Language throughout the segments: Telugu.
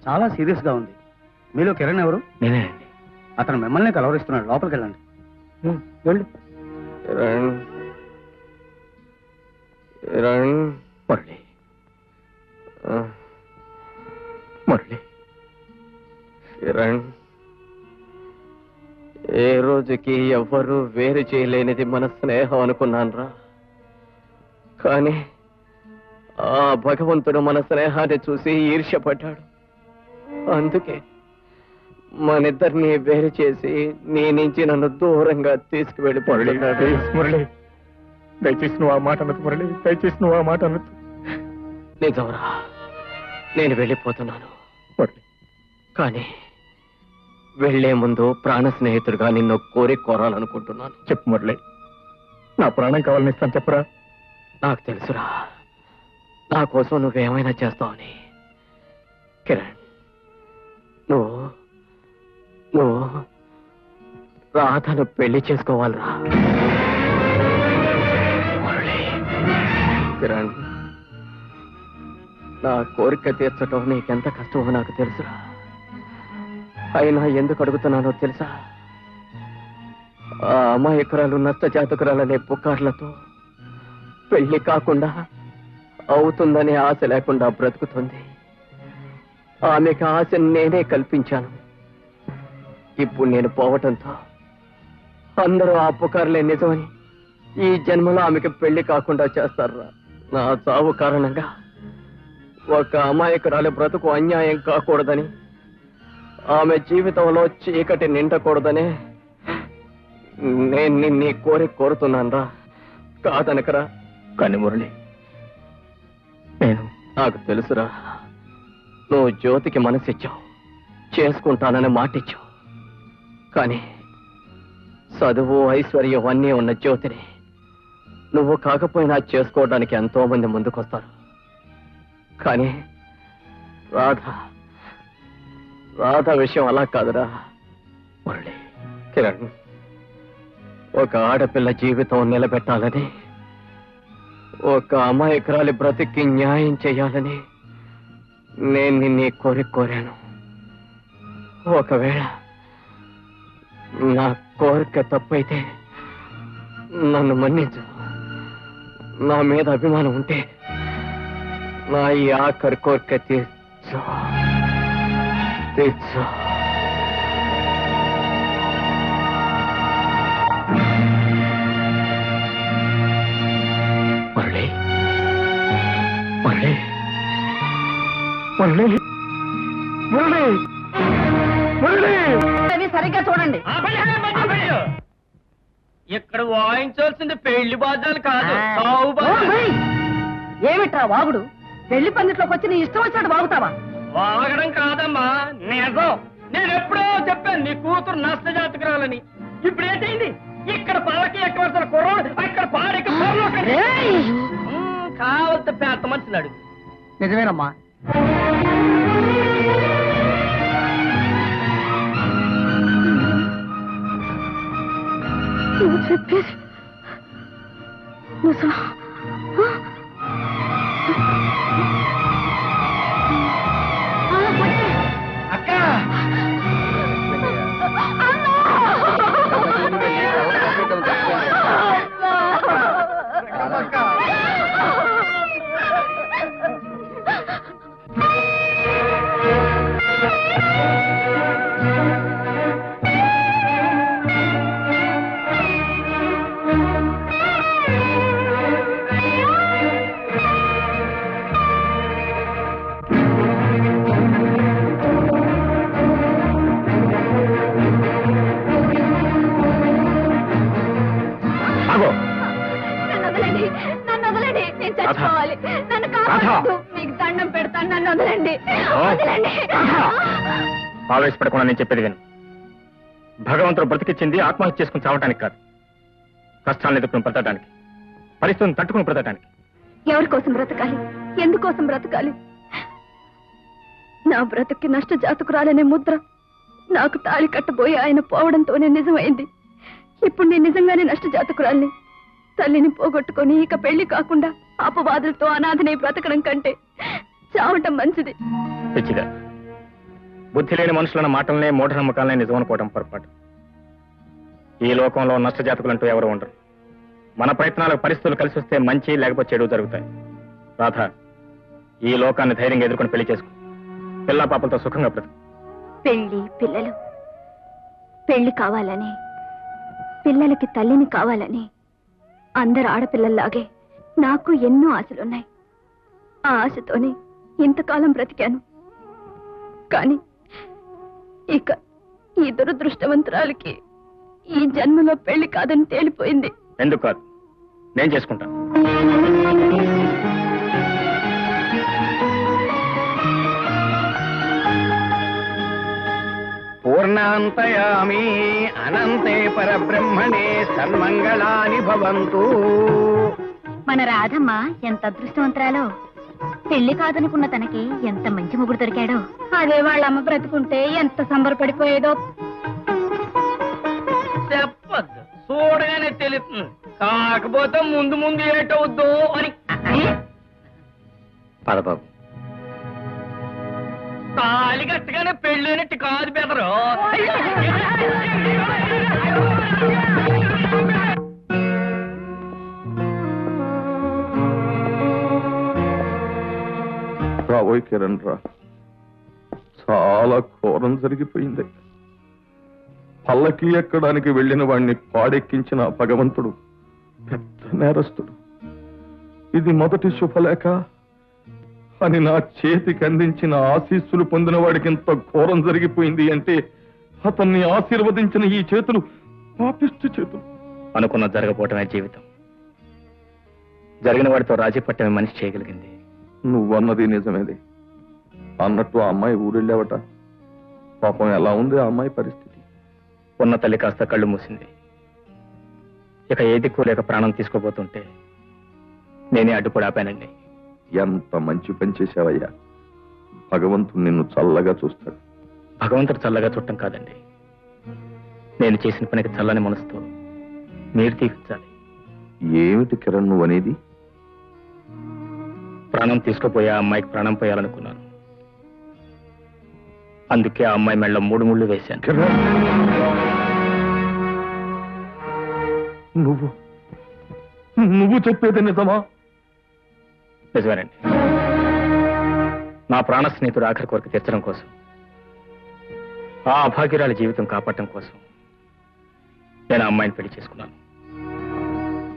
చాలా సీరియస్ గా ఉంది. మీలో కిరణ్ ఎవరు? నేనేనండి. అతను మిమ్మల్ని కలవరిస్తున్నాడు. లోపలికి వెళ్ళండి. వెళ్ళు. మురళి, మురళి, కిరణ్, ఏ రోజుకి ఎవ్వరూ వేరు చేయలేనిది మన స్నేహం అనుకున్నానురా. కానీ ఆ భగవంతుడు మన స్నేహాన్ని చూసి ఈర్ష్యపడ్డాడు. అందుకే మనిద్దరిని వేరు చేసి నీ నుంచి నన్ను దూరంగా తీసుకువెళ్ళిపోయాడు. మురళి, దయచేసి నువ్వు ఆ మాట అనొద్దు. మురళి, దయచేసి నువ్వు ఆ మాట అనొద్దు. నిజంరా, నేను వెళ్ళిపోతున్నాను. మురళి, కానీ వెళ్లే ముందు ప్రాణ స్నేహితుడిగా నిన్ను కోరాలనుకుంటున్నాను. చెప్పు మురళి, నా ప్రాణం కావాలని ఇస్తాను, చెప్పరా. నాకు తెలుసురా, నా కోసం నువ్వేమైనా చేస్తావని. కిరణ్, నువ్వు రాధను పెళ్లి చేసుకోవాలిరా. మురళి, కిరణ్, నా కోరిక తీర్చడం నీకెంత కష్టమో నాకు తెలుసురా. అయినా ఎందుకు అడుగుతున్నానో తెలుసా? ఆ అమాయకురాలు నష్టజాతకురాలనే పుకార్లతో పెళ్లి కాకుండా అవుతుందనే ఆశ లేకుండా బ్రతుకుతుంది. ఆమెకు ఆశను నేనే కల్పించాను. ఇప్పుడు నేను పోవటంతో అందరూ ఆ పుకార్లే నిజమని ఈ జన్మలో ఆమెకు పెళ్లి కాకుండా చేస్తారా? నా చావు కారణంగా ఒక అమాయకురాలి బ్రతుకు అన్యాయం కాకూడదని, ఆమె జీవితంలో చీకటి నిండకూడదనే నేను నిన్ను కోరుతున్నాను రా. కాదనకరా. కానీ మురళి, నాకు తెలుసురా, నువ్వు జ్యోతికి మనసిచ్చావు, చేసుకుంటానని మాటిచ్చావు. కానీ చదువు ఐశ్వర్యం అన్నీ ఉన్న జ్యోతిని నువ్వు కాకపోయినా చేసుకోవడానికి ఎంతో మంది ముందుకొస్తారు. కానీ రాధ విషయం అలా కాదురా మురళి. కిరణ్, ఒక ఆడపిల్ల జీవితం నిలబెట్టాలని, ఒక అమాయకురాలి బ్రతికి న్యాయం చేయాలని నేను నిన్ను కోరాను. ఒకవేళ నా కోరిక తప్పైతే నన్ను మన్నించు. నా మీద అభిమానం ఉంటే నా ఈ ఆఖరి కోరిక తీర్చు. మురళి, మురళి, మురళి, మురళి, మురళి, సరిగ్గా చూడండి. ఇక్కడ వాయించాల్సింది పెళ్లి బాధ్యాలు కాదు, సావు బాధ్యాలు. ఏమిట్రా వాగుడు? పెళ్లి పందిట్లోకి వచ్చి నీ ఇష్టం వచ్చినట్టు వాగుతావా? వాగడం కాదమ్మా, నిజం. నేను ఎప్పుడో చెప్పాను నీ కూతురు నష్టజాతకురాలని. ఇప్పుడు ఏంటైంది? ఇక్కడ పాలకి ఎక్కవలసిన కుర్రోడు అక్కడ పాడెక్క కావలసిన పెద్ద మనిషినాడు. నిజమేనమ్మా. నువ్వు చెప్పేది అక్క, మీకు దండం పెడతాను, నన్ను వదలండి. ఆవేశపడకుండా నేను చెప్పేది విను. భగవంతుడు బ్రతికిచ్చింది ఆత్మహత్య చేసుకుని చావటానికి కాదు, కష్టాలను ఎదుర్కొని బ్రతకడానికి, పరిస్థితులను తట్టుకుని బ్రతకడానికి. ఎవరి కోసం బ్రతకాలి? ఎందుకోసం బ్రతకాలి? నా బ్రతుక్కి నష్ట జాతకురాలనే ముద్ర నాకు తాళి కట్టబోయి ఆయన పోవడంతోనే నిజమైంది. ఇప్పుడు నేను నిజంగానే నష్ట జాతకురాల్ని. తల్లిని పోగొట్టుకొని ఇక పెళ్లి కాకుండా అపవాదులతో అనాథనై బ్రతకడం కంటే చావటం మంచిది. బుద్ధి లేని మనుషులన్న మాటలనే మూఢనమ్మకాలనే నిజం అనుకోవడం పొరపాటు. ఈ లోకంలో నష్టజాతకులంటూ ఎవరు ఉండరు. మన ప్రయత్నాలకు పరిస్థితులు కలిసి వస్తే మంచి లేకపోతే చెడు జరుగుతాయి. రాధ, ఈ లోకాన్ని ధైర్యంగా ఎదుర్కొని పెళ్లి చేసుకో. పిల్లా పాపలతో సుఖంగా బ్రతుకు. పెళ్లి పిల్లలు, పెళ్లి కావాలని, పిల్లలకి తల్లిని కావాలని అందరు ఆడపిల్లల్లాగే నాకు ఎన్నో ఆశలున్నాయి. ఆ ఆశతోనే ఇంతకాలం బ్రతికాను. కానీ ఇక ఈ దురదృష్టవంతురాలకి ఈ జన్మలో పెళ్లి కాదని తేలిపోయింది. ఎందుకు కాదు, నేను చేసుకుంటాను. పూర్ణాంతయామి అనంతే పరబ్రహ్మణే సన్మంగళాని భవంతు. మన రాధమ్మ ఎంత అదృష్టవంతురాలో. పెళ్లి కాదనుకున్న తనకి ఎంత మంచి మొగుడు దొరికాడో. అదే వాళ్ళమ్మ బ్రతుకుంటే ఎంత సంబరపడిపోయేదో. చెప్పద్దు, చూడగానే తెలుస్తుంది. కాకపోతే ముందు ముందు ఏటవుద్దో అని. పదబాబు, తాళి కట్టగానే పెళ్ళైనట్టు కాదు బెదరు. రాబోయ్ కిరణ్ రా, చాలా ఘోరం జరిగిపోయింది. పల్లకి ఎక్కడానికి వెళ్ళిన వాణ్ణి పాడెక్కించిన భగవంతుడు పెద్ద నేరస్తుడు. ఇది మొదటి శుభలేఖ అని నా చేతికి అందించిన ఆశీస్సులు పొందిన వాడికి ఇంత ఘోరం జరిగిపోయింది అంటే అతన్ని ఆశీర్వదించిన ఈ చేతులు పాపిష్టి చేతులు. అనుకున్న జరగపోవటమే జీవితం. జరిగిన వాడితో రాజీ పట్టమే మనిషి చేయగలిగింది. నువ్వన్నది నిజమేది. అన్నట్టు ఆ అమ్మాయి ఊరెళ్ళావట. పాపం ఎలా ఉంది ఆ అమ్మాయి పరిస్థితి? ఉన్న తల్లి కాస్త కళ్ళు మూసింది. ఇక ఏ దిక్కు లేక ప్రాణం తీసుకోబోతుంటే నేనే అడ్డుపడి ఆపానండి. ఎంత మంచి పని చేశావయ్యా. భగవంతుడు నిన్ను చల్లగా చూస్తాడు. భగవంతుడు చల్లగా చూడటం కాదండి, నేను చేసిన పనికి చల్లని మనసుతో మీరు తీర్చాలి. ఏమిటి కిరణ్ నువ్వు అనేది? ప్రాణం తీసుకుపోయే ఆ అమ్మాయికి ప్రాణం పోయాలనుకున్నాను. అందుకే ఆ అమ్మాయి మెళ్ళ 3 ముళ్ళు వేశాను. కిరణ్, నువ్వు చెప్పేది నిజమా? నిజమేనండి. నా ప్రాణ స్నేహితుడు ఆఖరి కోరిక తీర్చడం కోసం, ఆ అభాగ్యురాలి జీవితం కాపాడటం కోసం నేను ఆ అమ్మాయిని పెళ్లి చేసుకున్నాను.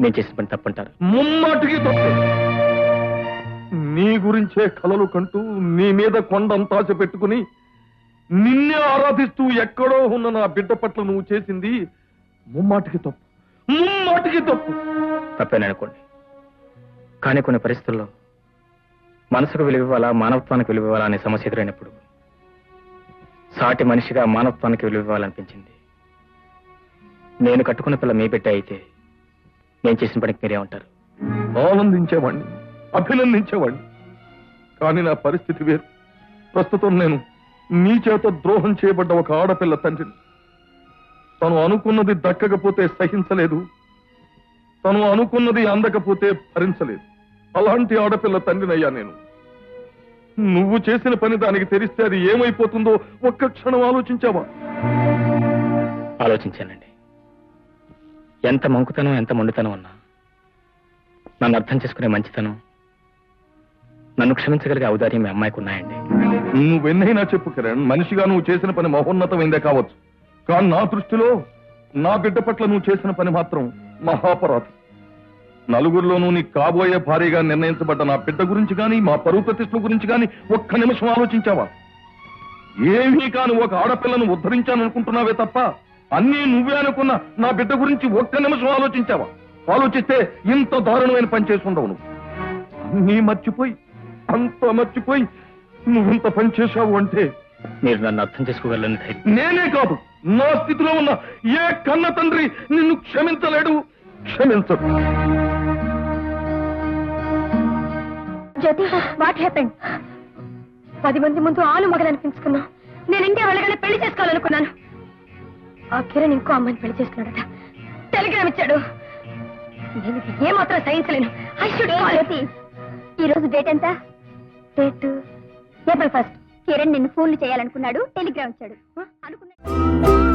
నేను చేసిన పని తప్పంటారు? ముమ్మాటికి తప్పు. నీ గురించే కలలు కంటూ నీ మీద కొండంత ఆశ పెట్టుకుని నిన్నే ఆరాధిస్తూ ఎక్కడో ఉన్న నా బిడ్డ పట్ల నువ్వు చేసింది ముమ్మాటికి తప్పు. ముమ్మాటికి తప్పు. తప్పేననుకోండి, కానీ కొన్ని పరిస్థితుల్లో మనసుకు విలువివ్వాలా, మానవత్వానికి విలువివ్వాలా అనే సమస్య ఎదురైనప్పుడు సాటి మనిషిగా మానవత్వానికి విలువివ్వాలనిపించింది. నేను కట్టుకున్న పిల్ల మీ బిడ్డ అయితే నేను చేసిన పనికి మీరేమంటారు? ఆనందించేవాణ్ణి, అభినందించేవాణ్ణి. కానీ నా పరిస్థితి వేరు. ప్రస్తుతం నేను నీ చేత ద్రోహం చేయబడ్డ ఒక ఆడపిల్ల తండ్రిని. తను అనుకున్నది దక్కకపోతే సహించలేదు, తను అనుకున్నది అందకపోతే భరించలేదు. అలాంటి ఆడపిల్ల తండ్రినయ్యా నేను. నువ్వు చేసిన పని దానికి తెలిస్తే అది ఏమైపోతుందో ఒక్క క్షణం ఆలోచించావా? ఆలోచించానండి. ఎంత మంకుతనం, ఎంత మొండితనం ఉన్నా నన్ను అర్థం చేసుకునే మంచితనం, నన్ను క్షమించగలిగే ఔదార్యం మీ అమ్మాయికి ఉన్నాయండి. నువ్వెన్నైనా చెప్పు కిరణ్, మనిషిగా నువ్వు చేసిన పని మహోన్నతమైందే కావచ్చు. కానీ నా దృష్టిలో నా బిడ్డ పట్ల నువ్వు చేసిన పని మాత్రం మహాపరాధం. నలుగురిలోనూ నీ కాబోయే భార్యగా నిర్ణయించబడ్డ నా బిడ్డ గురించి కానీ, మా పరువు ప్రతిష్టల గురించి కానీ ఒక్క నిమిషం ఆలోచించావా? ఏమీ కాని ఒక ఆడపిల్లను ఉద్ధరించాననుకుంటున్నావే తప్ప అన్నీ నువ్వే అనుకున్న నా బిడ్డ గురించి ఒక్క నిమిషం ఆలోచించావా? ఆలోచిస్తే ఇంత దారుణమైన పని చేసి ఉండవు. నువ్వు అన్నీ మర్చిపోయి, అంత మర్చిపోయి నువ్వింత పని చేశావు అంటే మీరు నన్ను అర్థం చేసుకోగలని ధైర్యం నేనే కాదు, నా స్థితిలో ఉన్న ఏ కన్న తండ్రి నిన్ను క్షమించలేడు, క్షమించడు. జ్యోతి, వాట్ హ్యాపెండ్? 10 మంది ముందు ఆలు మగలనిపించుకున్నా. నేను ఇంకే వాళ్ళగానే పెళ్లి చేసుకోవాలనుకున్నాను. ఆ కిరణ్ ఇంకో అమ్మాయిని పెళ్లి చేసుకున్నాడట. టెలిగ్రామ్ ఇచ్చాడు. నేను ఇది ఏమాత్రం సహించలేను. ఈ రోజు డేట్ ఎంత? Date April 1st. కిరణ్ నిన్ను ఫోన్లు చేయాలనుకున్నాడు, టెలిగ్రామ్ ఇచ్చాడు అనుకున్నాడు.